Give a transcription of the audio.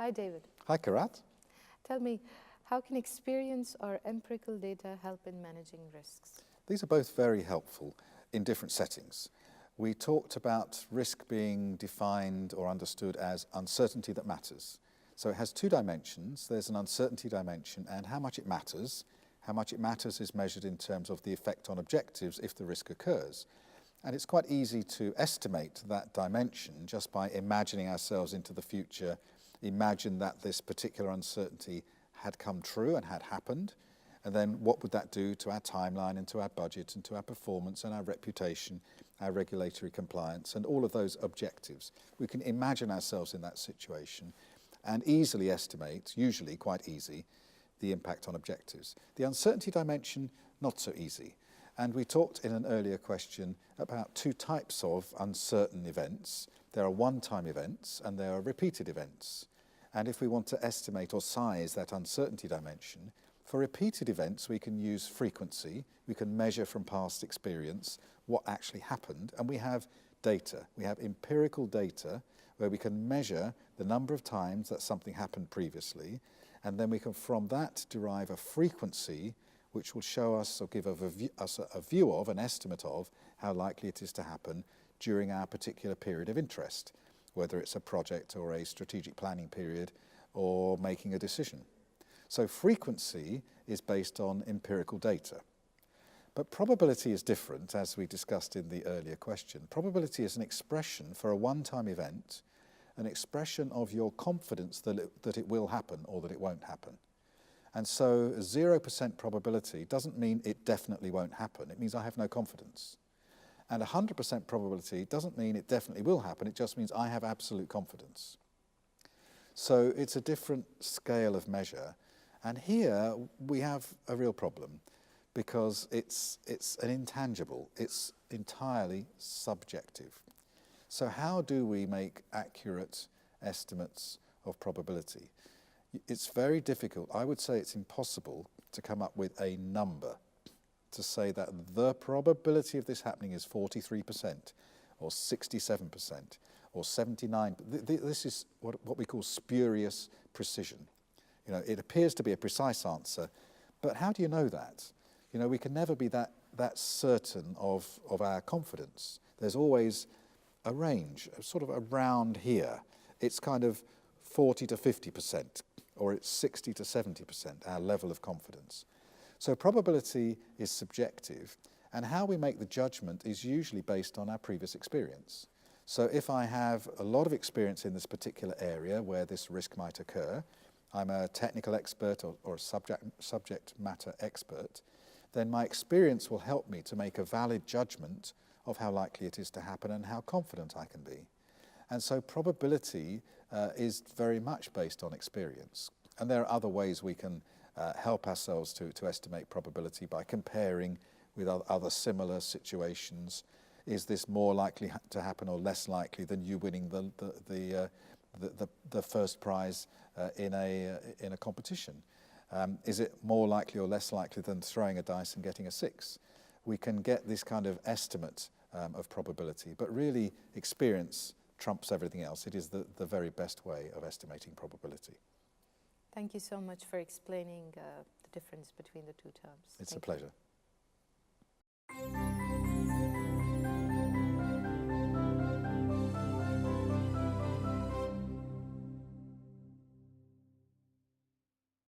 Hi, David. Hi, Karat. Tell me, how can experience or empirical data help in managing risks? These are both very helpful in different settings. We talked about risk being defined or understood as uncertainty that matters. So it has two dimensions. There's an uncertainty dimension and how much it matters. How much it matters is measured in terms of the effect on objectives if the risk occurs. And it's quite easy to estimate that dimension just by imagining ourselves into the future, imagine that this particular uncertainty had come true and had happened, and then what would that do to our timeline and to our budget and to our performance and our reputation, our regulatory compliance and all of those objectives. We can imagine ourselves in that situation and easily estimate, usually quite easy, the impact on objectives. The uncertainty dimension, not so easy. And we talked in an earlier question about two types of uncertain events. There are one-time events and there are repeated events. And if we want to estimate or size that uncertainty dimension, for repeated events we can use frequency, we can measure from past experience what actually happened, and we have data. We have empirical data where we can measure the number of times that something happened previously, and then we can from that derive a frequency which will show us or give us a view of, an estimate of, how likely it is to happen during our particular period of interest, whether it's a project or a strategic planning period or making a decision. So frequency is based on empirical data. But probability is different, as we discussed in the earlier question. Probability is an expression for a one-time event, an expression of your confidence that it will happen or that it won't happen. And so 0% probability doesn't mean it definitely won't happen. It means I have no confidence. And 100% probability doesn't mean it definitely will happen. It just means I have absolute confidence. So it's a different scale of measure. And here we have a real problem because it's an intangible. It's entirely subjective. So how do we make accurate estimates of probability? It's very difficult. I would say it's impossible to come up with a number to say that the probability of this happening is 43% or 67% or 79%. This is what we call spurious precision. You know, it appears to be a precise answer, but how do you know that? You know, we can never be that certain of our confidence. There's always a range, sort of around here. It's kind of 40 to 50%, or it's 60 to 70%, our level of confidence. So probability is subjective, and how we make the judgment is usually based on our previous experience. So if I have a lot of experience in this particular area where this risk might occur, I'm a technical expert or a subject matter expert, then my experience will help me to make a valid judgment of how likely it is to happen and how confident I can be. And so probability is very much based on experience. And there are other ways we can help ourselves to estimate probability by comparing with other similar situations. Is this more likely to happen or less likely than you winning the first prize in a competition? Is it more likely or less likely than throwing a dice and getting a 6? We can get this kind of estimate of probability, but really experience trumps everything else. It is the very best way of estimating probability. Thank you so much for explaining the difference between the two terms. It's a pleasure.